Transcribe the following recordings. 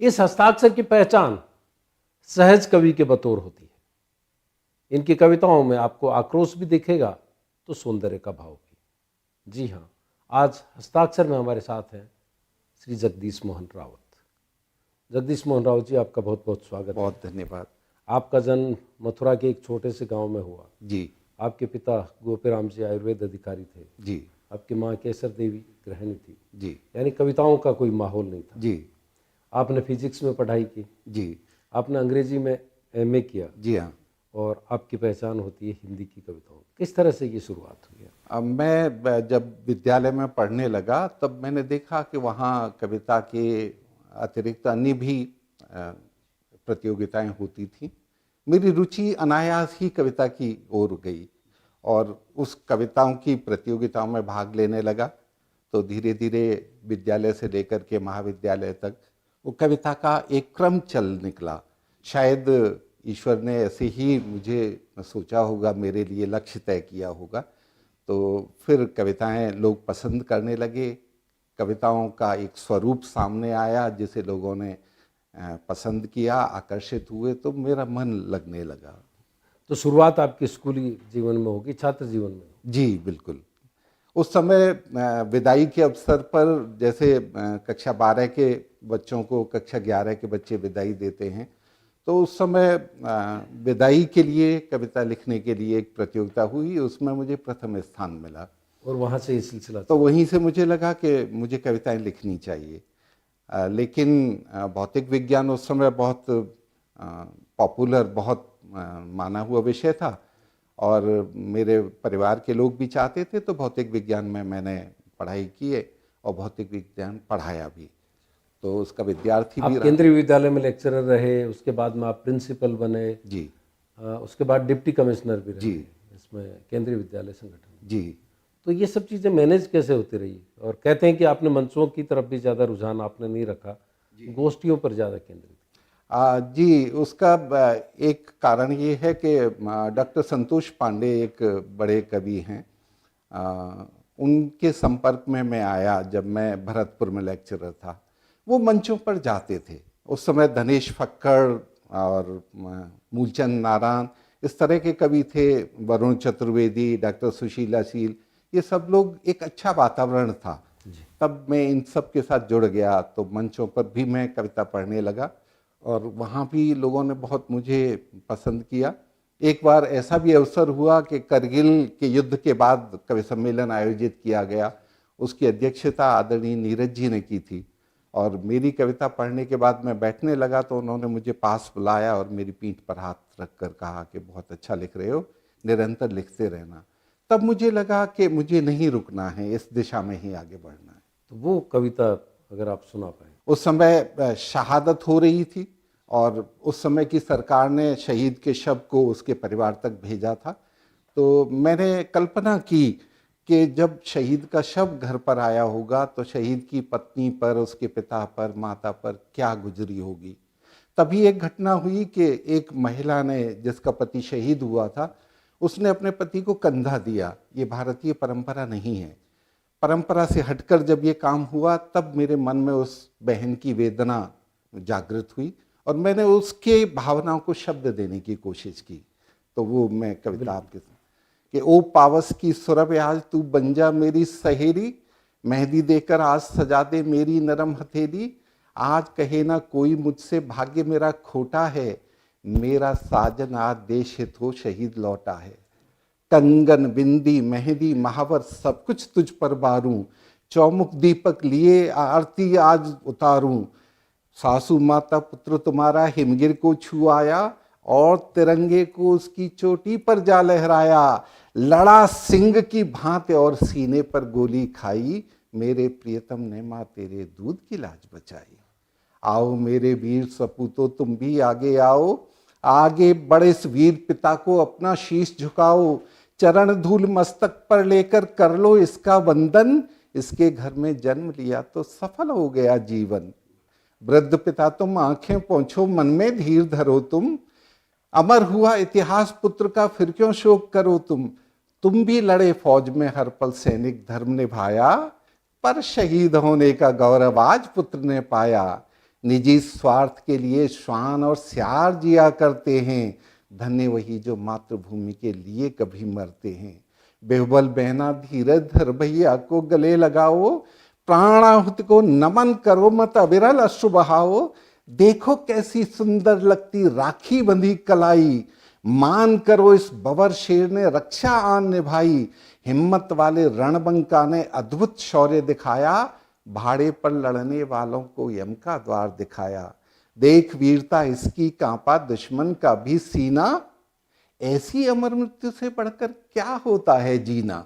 इस हस्ताक्षर की पहचान सहज कवि के बतौर होती है। इनकी कविताओं में आपको आक्रोश भी दिखेगा तो सौंदर्य का भाव भी। जी हाँ, आज हस्ताक्षर में हमारे साथ हैं श्री जगदीश मोहन रावत। जगदीश मोहन रावत जी, आपका बहुत बहुत स्वागत। बहुत धन्यवाद। आपका जन्म मथुरा के एक छोटे से गांव में हुआ। जी आपके पिता गोपीराम जी आयुर्वेद अधिकारी थे। जी आपकी माँ केसर देवी गृहिणी थी। जी यानी कविताओं का कोई माहौल नहीं था। जी आपने फिजिक्स में पढ़ाई की। जी आपने अंग्रेजी में एमए किया। जी हाँ। और आपकी पहचान होती है हिंदी की कविताओं। किस तरह से ये शुरुआत हुई है? अब मैं जब विद्यालय में पढ़ने लगा तब मैंने देखा कि वहाँ कविता के अतिरिक्त अन्य भी प्रतियोगिताएं होती थी। मेरी रुचि अनायास ही कविता की ओर गई और उस कविताओं की प्रतियोगिताओं में भाग लेने लगा। तो धीरे धीरे विद्यालय से लेकर के महाविद्यालय तक वो कविता का एक क्रम चल निकला। शायद ईश्वर ने ऐसे ही मुझे सोचा होगा, मेरे लिए लक्ष्य तय किया होगा। तो फिर कविताएं लोग पसंद करने लगे, कविताओं का एक स्वरूप सामने आया जिसे लोगों ने पसंद किया, आकर्षित हुए, तो मेरा मन लगने लगा। तो शुरुआत आपके स्कूली जीवन में होगी, छात्र जीवन में? जी बिल्कुल। उस समय विदाई के अवसर पर जैसे कक्षा 12 के बच्चों को कक्षा 11 के बच्चे विदाई देते हैं, तो उस समय विदाई के लिए कविता लिखने के लिए एक प्रतियोगिता हुई, उसमें मुझे प्रथम स्थान मिला। और वहाँ से ये सिलसिला तो वहीं से मुझे लगा कि मुझे कविताएं लिखनी चाहिए। लेकिन भौतिक विज्ञान उस समय बहुत पॉपुलर, बहुत माना हुआ विषय था और मेरे परिवार के लोग भी चाहते थे, तो भौतिक विज्ञान में मैंने पढ़ाई की है और भौतिक विज्ञान पढ़ाया भी, तो उसका विद्यार्थी भी आप केंद्रीय विद्यालय में लेक्चरर रहे, उसके बाद में आप प्रिंसिपल बने। जी। उसके बाद डिप्टी कमिश्नर भी रहे जी इसमें केंद्रीय विद्यालय संगठन। जी। तो ये सब चीज़ें मैनेज कैसे होती रही? और कहते हैं कि आपने मंचों की तरफ भी ज़्यादा रुझान आपने नहीं रखा, गोष्ठियों पर ज़्यादा केंद्रित। जी, उसका एक कारण ये है कि डॉक्टर संतोष पांडे एक बड़े कवि हैं, उनके संपर्क में मैं आया जब मैं भरतपुर में लेक्चरर था। वो मंचों पर जाते थे। उस समय धनेश फक्कड़ और मूलचंद नारायण इस तरह के कवि थे, वरुण चतुर्वेदी, डॉक्टर सुशीला शील, ये सब लोग, एक अच्छा वातावरण था। तब मैं इन सब के साथ जुड़ गया, तो मंचों पर भी मैं कविता पढ़ने लगा और वहाँ भी लोगों ने बहुत मुझे पसंद किया। एक बार ऐसा भी अवसर हुआ कि करगिल के युद्ध के बाद कवि सम्मेलन आयोजित किया गया, उसकी अध्यक्षता आदरणीय नीरज जी ने की थी और मेरी कविता पढ़ने के बाद मैं बैठने लगा तो उन्होंने मुझे पास बुलाया और मेरी पीठ पर हाथ रख कर कहा कि बहुत अच्छा लिख रहे हो, निरंतर लिखते रहना। तब मुझे लगा कि मुझे नहीं रुकना है, इस दिशा में ही आगे बढ़ना है। तो वो कविता अगर आप सुना पाए। उस समय शहादत हो रही थी और उस समय की सरकार ने शहीद के शव को उसके परिवार तक भेजा था। तो मैंने कल्पना की कि जब शहीद का शव घर पर आया होगा तो शहीद की पत्नी पर, उसके पिता पर, माता पर क्या गुजरी होगी। तभी एक घटना हुई कि एक महिला ने, जिसका पति शहीद हुआ था, उसने अपने पति को कंधा दिया। ये भारतीय परंपरा नहीं है। परंपरा से हटकर जब ये काम हुआ तब मेरे मन में उस बहन की वेदना जागृत हुई और मैंने उसके भावनाओं को शब्द देने की कोशिश की। तो वो मैं कविता आपके साथ कि ओ पावस की सुरभ आज तू बन जा मेरी सहेली, मेहंदी देकर आज सजा दे मेरी नरम हथेली, आज कहे ना कोई मुझसे भाग्य मेरा खोटा है, मेरा साजन आज देश हित हो शहीद लौटा है। कंगन, बिंदी, मेहंदी, महावर सब कुछ तुझ पर बारूं, चौमुख दीपक लिए आरती आज उतारूं, सासू माता पुत्र तुम्हारा हिमगिर को छुआया और तिरंगे को उसकी चोटी पर जा लहराया, लड़ा सिंह की भांति और सीने पर गोली खाई, मेरे प्रियतम ने मां तेरे दूध की लाज बचाई। आओ मेरे वीर सपूतो तुम भी आगे आओ, आगे बड़े इस वीर पिता को अपना शीश झुकाओ, चरण धूल मस्तक पर लेकर कर लो इसका वंदन, इसके घर में जन्म लिया तो सफल हो गया जीवन। वृद्ध पिता तुम आंखें पोंछो मन में धीर धरो तुम, अमर हुआ इतिहास पुत्र का फिर क्यों शोक करो तुम भी लड़े फौज में हर पल सैनिक धर्म निभाया, पर शहीद होने का गौरव आज पुत्र ने पाया। निजी स्वार्थ के लिए श्वान और स्यार जिया करते हैं, धन्य वही जो मातृभूमि के लिए कभी मरते हैं। बेहुबल बहना धीरज धर भैया को गले लगाओ, प्राणाहुति को नमन करो मत अविरल अश्रु बहाओ। देखो कैसी सुंदर लगती राखी बंधी कलाई, मान करो इस बबर शेर ने रक्षा आन निभाई। हिम्मत वाले रणबंका ने अद्भुत शौर्य दिखाया, भाड़े पर लड़ने वालों को यम का द्वार दिखाया। देख वीरता इसकी कांपा दुश्मन का भी सीना, ऐसी अमर मृत्यु से बढ़कर क्या होता है जीना।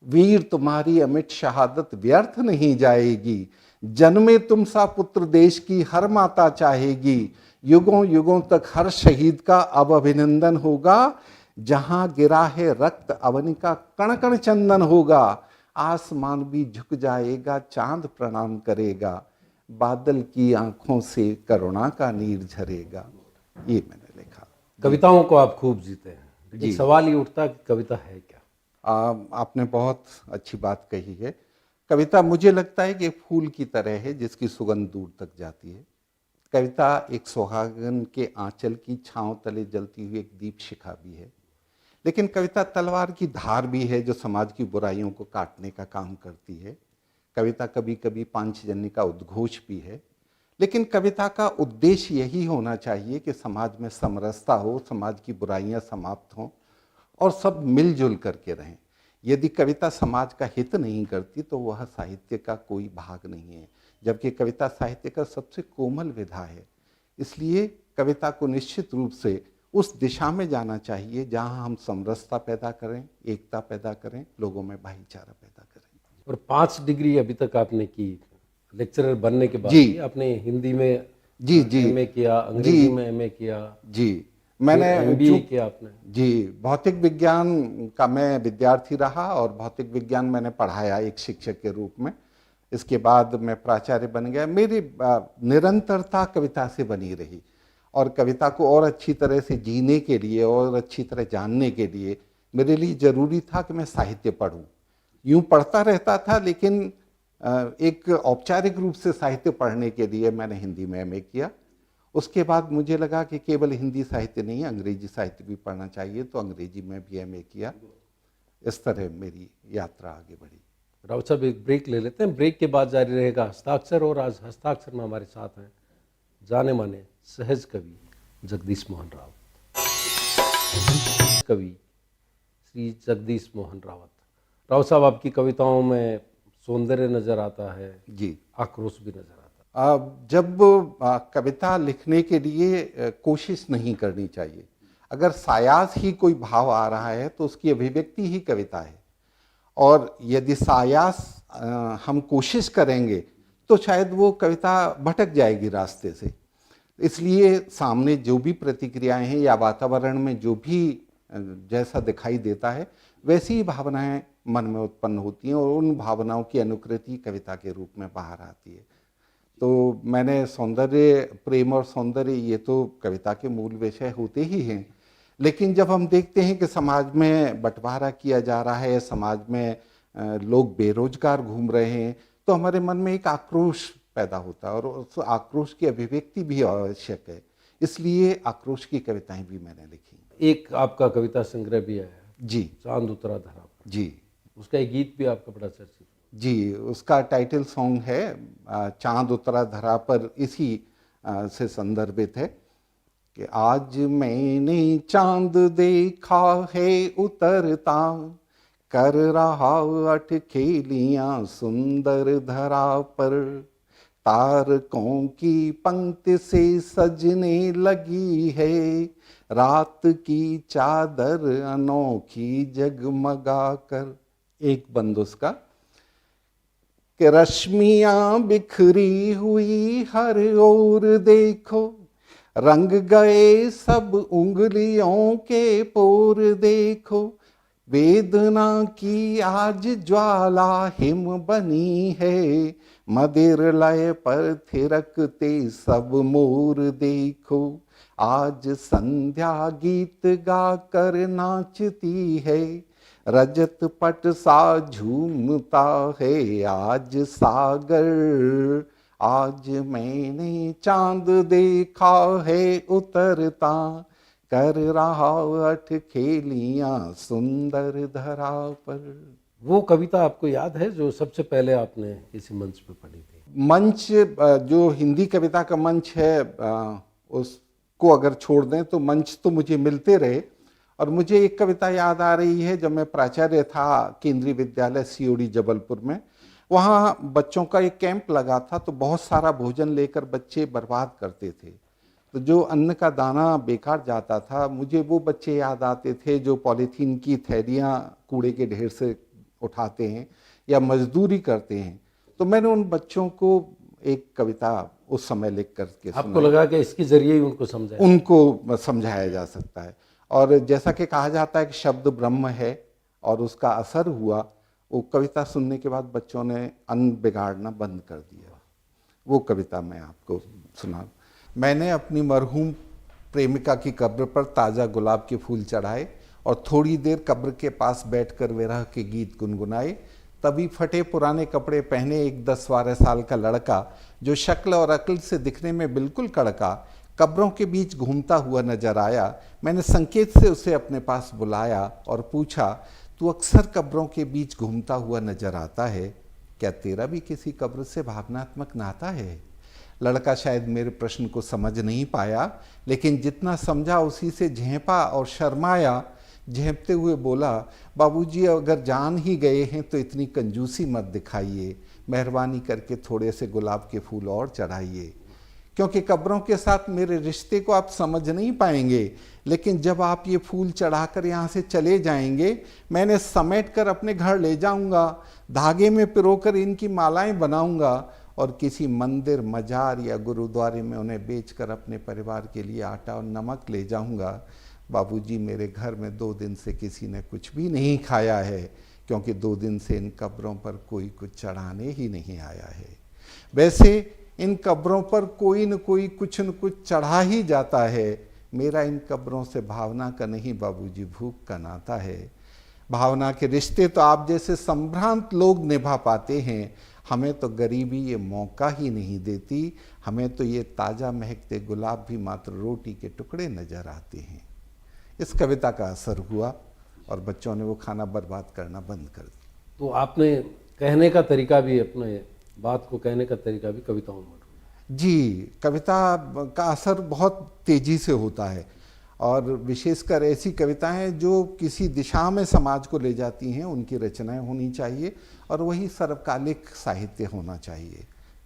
वीर तुम्हारी अमिट शहादत व्यर्थ नहीं जाएगी, जन्मे तुम सा पुत्र देश की हर माता चाहेगी। युगों युगों तक हर शहीद का अब अभिनंदन होगा, जहां गिरा है रक्त अवनि का कण कण चंदन होगा। आसमान भी झुक जाएगा, चांद प्रणाम करेगा, बादल की आंखों से करुणा का नीर झरेगा। ये मैंने लिखा। कविताओं को आप खूब जीते हैं, जी। एक सवाल ये उठता है कि कविता है क्या? आपने बहुत अच्छी बात कही है। कविता मुझे लगता है कि एक फूल की तरह है जिसकी सुगंध दूर तक जाती है। कविता एक सुहागन के आंचल की छांव तले जलती हुई एक दीप शिखा भी है, लेकिन कविता तलवार की धार भी है जो समाज की बुराइयों को काटने का काम करती है। कविता कभी कभी पांचजन्य का उद्घोष भी है, लेकिन कविता का उद्देश्य यही होना चाहिए कि समाज में समरसता हो, समाज की बुराइयां समाप्त हों और सब मिलजुल करके रहें। यदि कविता समाज का हित नहीं करती तो वह साहित्य का कोई भाग नहीं है, जबकि कविता साहित्य का सबसे कोमल विधा है। इसलिए कविता को निश्चित रूप से उस दिशा में जाना चाहिए जहां हम समरसता पैदा करें, एकता पैदा करें, लोगों में भाईचारा पैदा करें। और 5 डिग्री अभी तक आपने की, लेक्चरर बनने के बाद जी। भी आपने हिंदी में जी जी एमए किया, अंग्रेजी में एमए किया, जी। मैंने एमबीए किया आपने। जी, भौतिक विज्ञान का मैं विद्यार्थी रहा और भौतिक विज्ञान मैंने पढ़ाया एक शिक्षक के रूप में। इसके बाद मैं प्राचार्य बन गया। मेरी निरंतरता कविता से बनी रही और कविता को और अच्छी तरह से जीने के लिए और अच्छी तरह जानने के लिए मेरे लिए ज़रूरी था कि मैं साहित्य पढूं। यूं पढ़ता रहता था, लेकिन एक औपचारिक रूप से साहित्य पढ़ने के लिए मैंने हिंदी में एमए किया। उसके बाद मुझे लगा कि केवल हिंदी साहित्य नहीं, अंग्रेजी साहित्य भी पढ़ना चाहिए, तो अंग्रेजी में भी एमए किया। इस तरह मेरी यात्रा आगे बढ़ी। राउत साहब एक ब्रेक ले लेते हैं, ब्रेक के बाद जारी रहेगा हस्ताक्षर। और आज हस्ताक्षर में हमारे साथ हैं जाने माने सहज कवि जगदीश मोहन रावत। कवि श्री जगदीश मोहन रावत। रावत साहब, आपकी कविताओं में सौंदर्य नजर आता है जी, आक्रोश भी नजर आता है। जब कविता लिखने के लिए कोशिश नहीं करनी चाहिए। अगर सायास ही कोई भाव आ रहा है तो उसकी अभिव्यक्ति ही कविता है, और यदि सायास हम कोशिश करेंगे तो शायद वो कविता भटक जाएगी रास्ते से। इसलिए सामने जो भी प्रतिक्रियाएं हैं या वातावरण में जो भी जैसा दिखाई देता है वैसी ही भावनाएं मन में उत्पन्न होती हैं और उन भावनाओं की अनुकृति कविता के रूप में बाहर आती है। तो मैंने सौंदर्य, प्रेम और सौंदर्य, ये तो कविता के मूल विषय होते ही हैं, लेकिन जब हम देखते हैं कि समाज में बंटवारा किया जा रहा है, समाज में लोग बेरोजगार घूम रहे हैं, तो हमारे मन में एक आक्रोश पैदा होता है और उस आक्रोश की अभिव्यक्ति भी आवश्यक है। इसलिए आक्रोश की कविताएं भी मैंने लिखी। एक आपका कविता संग्रह भी आया है जी, चांद उतरा धरा पर। जी उसका एक गीत भी आपका बड़ा चर्चित। जी, उसका टाइटल सॉन्ग है चांद उतरा धरा पर, इसी से संदर्भित है कि आज मैंने चांद देखा है उतरता, कर रहा अटखेलियां सुंदर धरा पर, तारकों की पंक्ति से सजने लगी है, रात की चादर अनोखी जगमगा कर। एक बंद उसका कि रश्मियां बिखरी हुई हर ओर देखो, रंग गए सब उंगलियों के पोर देखो, वेदना की आज ज्वाला हिम बनी है, मदिर लय पर थिरकते सब मोर देखो, आज संध्या गीत गा कर नाचती है, रजत पट सा झूमता है आज सागर, आज मैंने चांद देखा है उतरता, कर रहा अठ खेलियां सुंदर धरा पर। वो कविता आपको याद है जो सबसे पहले आपने किसी मंच पे पढ़ी थी? मंच जो हिंदी कविता का मंच है उसको अगर छोड़ दें तो मंच तो मुझे मिलते रहे। और मुझे एक कविता याद आ रही है, जब मैं प्राचार्य था केंद्रीय विद्यालय सीओडी जबलपुर में, वहाँ बच्चों का एक कैंप लगा था, तो बहुत सारा भोजन लेकर बच्चे बर्बाद करते थे। तो जो अन्न का दाना बेकार जाता था, मुझे वो बच्चे याद आते थे जो पॉलीथीन की थैलियाँ कूड़े के ढेर से उठाते हैं या मजदूरी करते हैं। तो मैंने उन बच्चों को एक कविता उस समय लिख करके आपको लगा कि इसके जरिए ही उनको समझाया जा सकता है। और जैसा कि कहा जाता है कि शब्द ब्रह्म है, और उसका असर हुआ। वो कविता सुनने के बाद बच्चों ने अन्न बिगाड़ना बंद कर दिया। वो कविता मैं आपको सुना। मैंने अपनी मरहूम प्रेमिका की कब्र पर ताज़ा गुलाब के फूल चढ़ाए और थोड़ी देर कब्र के पास बैठकर विरह के गीत गुनगुनाए। तभी फटे पुराने कपड़े पहने एक 10-12 साल का लड़का, जो शक्ल और अक्ल से दिखने में बिल्कुल कड़का, कब्रों के बीच घूमता हुआ नजर आया। मैंने संकेत से उसे अपने पास बुलाया और पूछा, तू अक्सर कब्रों के बीच घूमता हुआ नजर आता है, क्या तेरा भी किसी कब्र से भावनात्मक नाता है? लड़का शायद मेरे प्रश्न को समझ नहीं पाया, लेकिन जितना समझा उसी से झेंपा और शर्माया। झेंपते हुए बोला, बाबूजी अगर जान ही गए हैं तो इतनी कंजूसी मत दिखाइए, मेहरबानी करके थोड़े से गुलाब के फूल और चढ़ाइए, क्योंकि कब्रों के साथ मेरे रिश्ते को आप समझ नहीं पाएंगे, लेकिन जब आप ये फूल चढ़ाकर यहाँ से चले जाएंगे, मैंने समेट कर अपने घर ले जाऊँगा, धागे में पिरोकर इनकी मालाएं बनाऊँगा और किसी मंदिर, मजार या गुरुद्वारे में उन्हें बेचकर अपने परिवार के लिए आटा और नमक ले जाऊँगा। बाबूजी मेरे घर में 2 दिन से किसी ने कुछ भी नहीं खाया है, क्योंकि 2 दिन से इन कब्रों पर कोई कुछ चढ़ाने ही नहीं आया है। वैसे इन कब्रों पर कोई न कोई कुछ न कुछ चढ़ा ही जाता है। मेरा इन कब्रों से भावना का नहीं बाबूजी, भूख का नाता है। भावना के रिश्ते तो आप जैसे संभ्रांत लोग निभा पाते हैं, हमें तो गरीबी ये मौका ही नहीं देती। हमें तो ये ताज़ा महकते गुलाब भी मात्र रोटी के टुकड़े नजर आते हैं। इस कविता का असर हुआ और बच्चों ने वो खाना बर्बाद करना बंद कर दिया। तो आपने कहने का तरीका भी, अपने बात को कहने का तरीका भी कविताओं में ढूंढा? जी, कविता का असर बहुत तेजी से होता है, और विशेषकर ऐसी कविताएं जो किसी दिशा में समाज को ले जाती हैं, उनकी रचनाएं होनी चाहिए, और वही सर्वकालिक साहित्य होना चाहिए।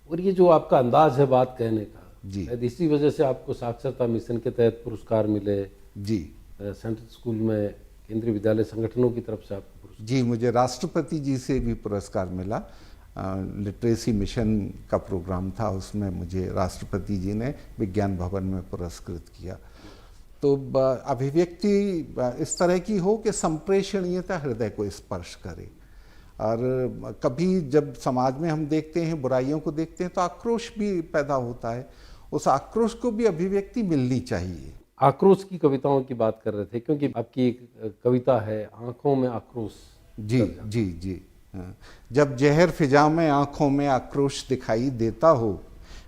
और ये जो आपका अंदाज है बात कहने का, जी, इसी वजह से आपको साक्षरता मिशन के तहत पुरस्कार मिले। जी, सेंट्रल स्कूल में केंद्रीय विद्यालय संगठनों की तरफ से आपको पुरस्कार? जी, मुझे राष्ट्रपति जी से भी पुरस्कार मिला। लिटरेसी मिशन का प्रोग्राम था, उसमें मुझे राष्ट्रपति जी ने विज्ञान भवन में पुरस्कृत किया। तो अभिव्यक्ति इस तरह की हो कि संप्रेषणीयता हृदय को स्पर्श करे। और कभी जब समाज में हम देखते हैं, बुराइयों को देखते हैं, तो आक्रोश भी पैदा होता है। उस आक्रोश को भी अभिव्यक्ति मिलनी चाहिए। आक्रोश की कविताओं की बात कर रहे थे, क्योंकि आपकी एक कविता है आंखों में आक्रोश। जी, जी, जी। हाँ। जब जहर फिजा में आंखों में आक्रोश दिखाई देता हो,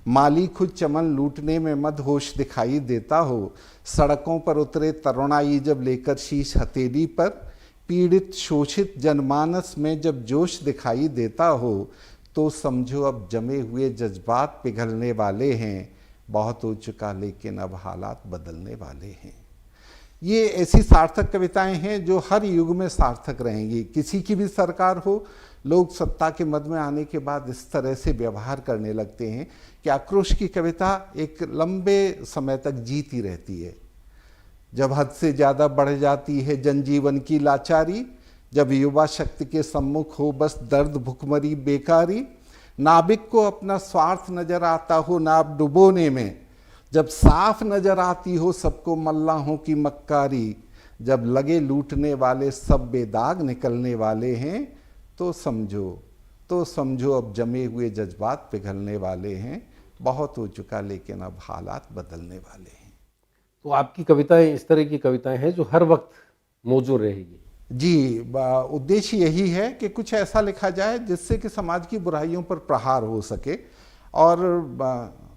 माली खुद चमन लूटने में मदहोश दिखाई देता हो, सड़कों पर उतरे तरुणाई जब लेकर शीश हथेली पर, पीड़ित शोषित जनमानस में जब जोश दिखाई देता हो, तो समझो अब जमे हुए जज्बात पिघलने वाले हैं, बहुत हो चुका लेकिन अब हालात बदलने वाले हैं। ये ऐसी सार्थक कविताएं हैं जो हर युग में सार्थक रहेंगी। किसी की भी सरकार हो, लोग सत्ता के मद में आने के बाद इस तरह से व्यवहार करने लगते हैं कि आक्रोश की कविता एक लंबे समय तक जीती रहती है। जब हद से ज़्यादा बढ़ जाती है जनजीवन की लाचारी, जब युवा शक्ति के सम्मुख हो बस दर्द भुखमरी बेकारी, नाविक को अपना स्वार्थ नजर आता हो नाव डुबोने में, जब साफ नजर आती हो सबको मल्लाहों की मक्कारी, जब लगे लूटने वाले सब बेदाग निकलने वाले हैं, तो समझो अब जमे हुए जज्बात पिघलने वाले हैं, बहुत हो चुका लेकिन अब हालात बदलने वाले हैं। तो आपकी कविताएं इस तरह की कविताएं हैं जो हर वक्त मौजूद रहेगी? जी, उद्देश्य यही है कि कुछ ऐसा लिखा जाए जिससे कि समाज की बुराइयों पर प्रहार हो सके और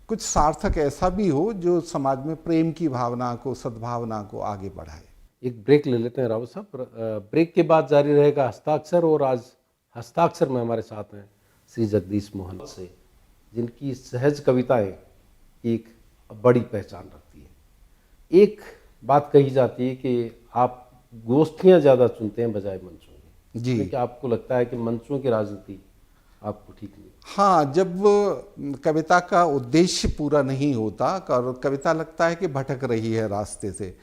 कुछ सार्थक ऐसा भी हो जो समाज में प्रेम की भावना को, सद्भावना को आगे बढ़ाए। एक ब्रेक ले लेते हैं रावत साहब। ब्रेक के बाद जारी रहेगा हस्ताक्षर, और आज हस्ताक्षर में हमारे साथ हैं श्री जगदीश मोहन से, जिनकी सहज कविताएं एक बड़ी पहचान रखती है। एक बात कही जाती है कि आप गोष्ठियां ज़्यादा चुनते हैं बजाय मंचों की, जी। क्योंकि आपको लगता है कि मंचों की राजनीति आपको ठीक नहीं। हाँ, जब कविता का उद्देश्य पूरा नहीं होता और कविता लगता है कि भटक रही है रास्ते से,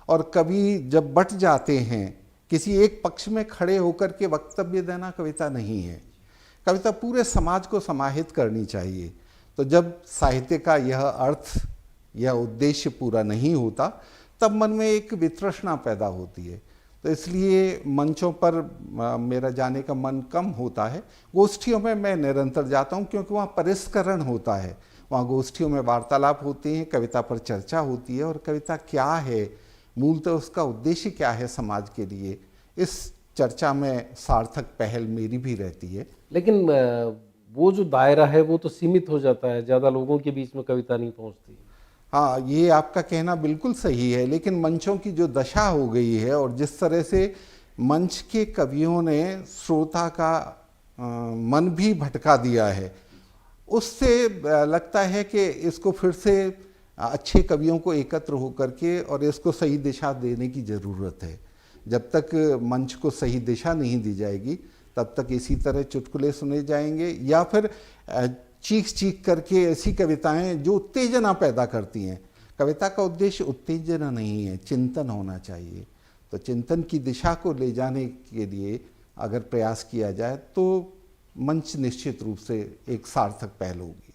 और कवि जब बट जाते हैं, किसी एक पक्ष में खड़े होकर के वक्तव्य देना कविता नहीं है। कविता पूरे समाज को समाहित करनी चाहिए। तो जब साहित्य का यह अर्थ, यह उद्देश्य पूरा नहीं होता, तब मन में एक वितृष्णा पैदा होती है। तो इसलिए मंचों पर मेरा जाने का मन कम होता है। गोष्ठियों में मैं निरंतर जाता हूँ, क्योंकि वहाँ परिष्करण होता है। वहाँ गोष्ठियों में वार्तालाप होते हैं, कविता पर चर्चा होती है, और कविता क्या है, मूलतः उसका उद्देश्य क्या है समाज के लिए, इस चर्चा में सार्थक पहल मेरी भी रहती है। लेकिन वो जो दायरा है वो तो सीमित हो जाता है, ज़्यादा लोगों के बीच में कविता नहीं पहुंचती। हाँ, ये आपका कहना बिल्कुल सही है, लेकिन मंचों की जो दशा हो गई है और जिस तरह से मंच के कवियों ने श्रोता का मन भी भटका दिया है, उससे लगता है कि इसको फिर से अच्छे कवियों को एकत्र होकर के और इसको सही दिशा देने की ज़रूरत है। जब तक मंच को सही दिशा नहीं दी जाएगी, तब तक इसी तरह चुटकुले सुने जाएंगे, या फिर चीख चीख करके ऐसी कविताएं जो उत्तेजना पैदा करती हैं। कविता का उद्देश्य उत्तेजना नहीं है, चिंतन होना चाहिए। तो चिंतन की दिशा को ले जाने के लिए अगर प्रयास किया जाए तो मंच निश्चित रूप से एक सार्थक पहल होगी।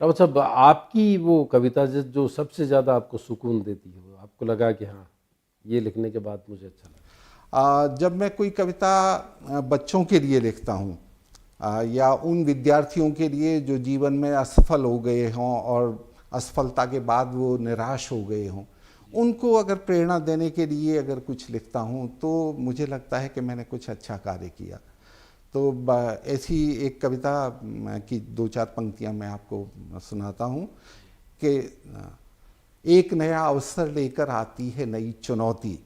रावत साहब, आपकी वो कविता जो सबसे ज़्यादा आपको सुकून देती है, आपको लगा कि हाँ ये लिखने के बाद मुझे अच्छा लगा? जब मैं कोई कविता बच्चों के लिए लिखता हूँ, या उन विद्यार्थियों के लिए जो जीवन में असफल हो गए हों और असफलता के बाद वो निराश हो गए हों, उनको अगर प्रेरणा देने के लिए अगर कुछ लिखता हूँ तो मुझे लगता है कि मैंने कुछ अच्छा कार्य किया। तो ऐसी एक कविता की 2-4 पंक्तियाँ मैं आपको सुनाता हूँ कि एक नया अवसर लेकर आती है नई चुनौती।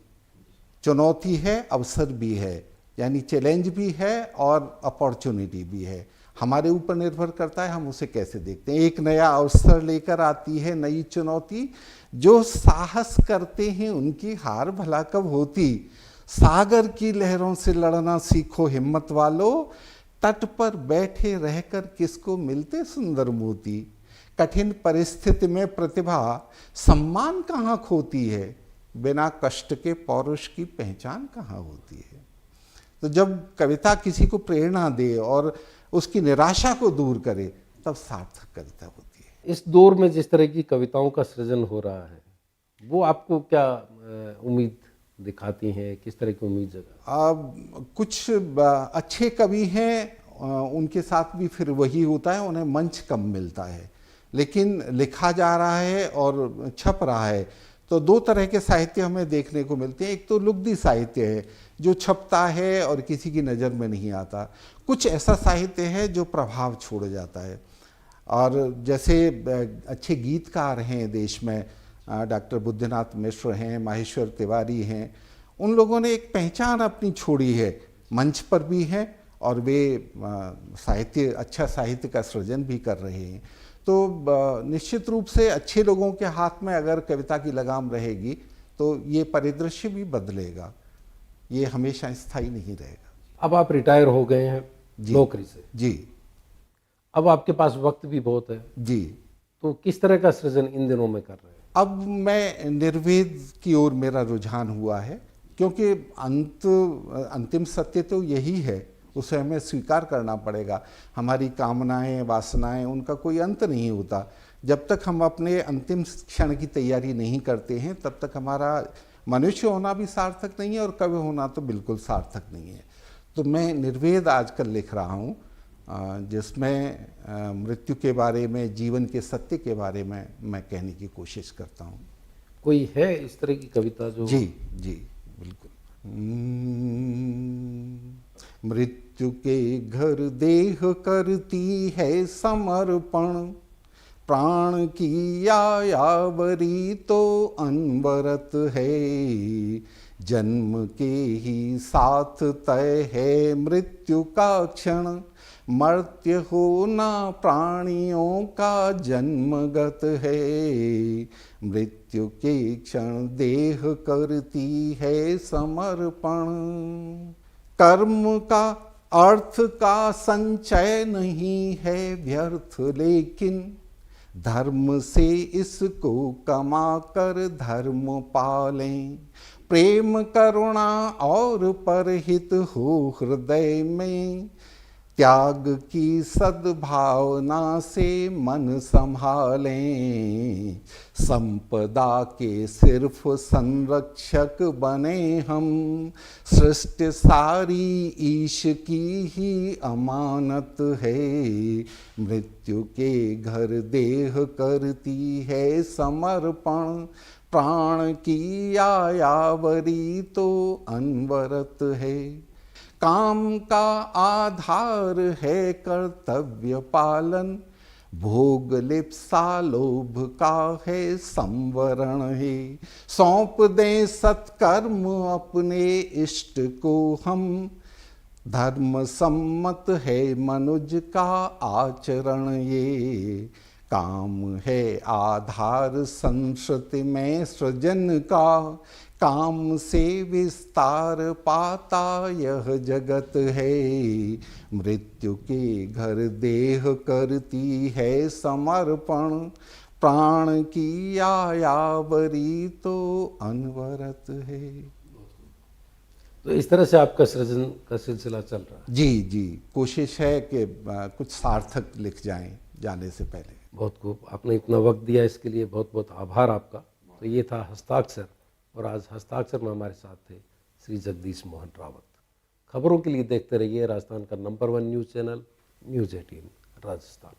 चुनौती है, अवसर भी है, यानी चैलेंज भी है और अपॉर्चुनिटी भी है। हमारे ऊपर निर्भर करता है हम उसे कैसे देखते हैं। एक नया अवसर लेकर आती है नई चुनौती, जो साहस करते हैं उनकी हार भला कब होती। सागर की लहरों से लड़ना सीखो हिम्मत वालों, तट पर बैठे रहकर किसको मिलते सुंदर मोती। कठिन परिस्थिति में प्रतिभा सम्मान कहाँ खोती है, बिना कष्ट के पौरुष की पहचान कहाँ होती है। तो जब कविता किसी को प्रेरणा दे और उसकी निराशा को दूर करे, तब सार्थक कविता होती है। इस दौर में जिस तरह की कविताओं का सृजन हो रहा है, वो आपको क्या उम्मीद दिखाती हैं, किस तरह की उम्मीद जगा? कुछ अच्छे कवि हैं, उनके साथ भी फिर वही होता है, उन्हें मंच कम मिलता है, लेकिन लिखा जा रहा है और छप रहा है। तो 2 तरह के साहित्य हमें देखने को मिलते हैं। एक तो लुगदी साहित्य है जो छपता है और किसी की नज़र में नहीं आता। कुछ ऐसा साहित्य है जो प्रभाव छोड़ जाता है। और जैसे अच्छे गीतकार हैं देश में, डॉक्टर बुद्धनाथ मिश्र हैं, माहेश्वर तिवारी हैं, उन लोगों ने एक पहचान अपनी छोड़ी है, मंच पर भी हैं और वे साहित्य, अच्छा साहित्य का सृजन भी कर रहे हैं। तो निश्चित रूप से अच्छे लोगों के हाथ में अगर कविता की लगाम रहेगी तो ये परिदृश्य भी बदलेगा, ये हमेशा स्थायी नहीं रहेगा। अब आप रिटायर हो गए हैं नौकरी से जी। अब आपके पास वक्त भी बहुत है जी। तो किस तरह का सृजन इन दिनों में कर रहे हैं? अब मैं निर्वेद की ओर मेरा रुझान हुआ है, क्योंकि अंतिम सत्य तो यही है, उसे हमें स्वीकार करना पड़ेगा। हमारी कामनाएं, वासनाएं, उनका कोई अंत नहीं होता। जब तक हम अपने अंतिम क्षण की तैयारी नहीं करते हैं, तब तक हमारा मनुष्य होना भी सार्थक नहीं है और कवि होना तो बिल्कुल सार्थक नहीं है। तो मैं निर्वेद आजकल लिख रहा हूँ, जिसमें मृत्यु के बारे में, जीवन के सत्य के बारे में मैं कहने की कोशिश करता हूँ। कोई है इस तरह की कविता जो? जी जी बिल्कुल। मृत्यु के घर देह करती है समर्पण, प्राण की आयावरी तो अनवरत है। जन्म के ही साथ तय है मृत्यु का क्षण, मर्त्य होना प्राणियों का जन्मगत है। मृत्यु के क्षण देह करती है समर्पण। कर्म का अर्थ का संचय नहीं है व्यर्थ, लेकिन धर्म से इसको कमा कर धर्म पालें। प्रेम करुणा और परहित हो हृदय में, त्याग की सद्भावना से मन संभालें। संपदा के सिर्फ संरक्षक बने हम, सृष्टि सारी ईश की ही अमानत है। मृत्यु के घर देह करती है समर्पण, प्राण की आयावरी तो अनवरत है। काम का आधार है कर्तव्य पालन, भोग लिप्सा लोभ का है संवरण है। सौंप दें सत्कर्म अपने इष्ट को हम, धर्म सम्मत है मनुज का आचरण ये। काम है आधार संस्कृति में सृजन का, काम से विस्तार पाता यह जगत है। मृत्यु के घर देह करती है समर्पण, प्राण की आयावरी तो अनवरत है। तो इस तरह से आपका सृजन का सिलसिला चल रहा है। जी जी, कोशिश है कि कुछ सार्थक लिख जाएं जाने से पहले। बहुत खूब, आपने इतना वक्त दिया, इसके लिए बहुत बहुत आभार आपका। तो ये था हस्ताक्षर, और आज हस्ताक्षर में हमारे साथ थे श्री जगदीश मोहन रावत। खबरों के लिए देखते रहिए राजस्थान का number 1 news channel news 18 Rajasthan.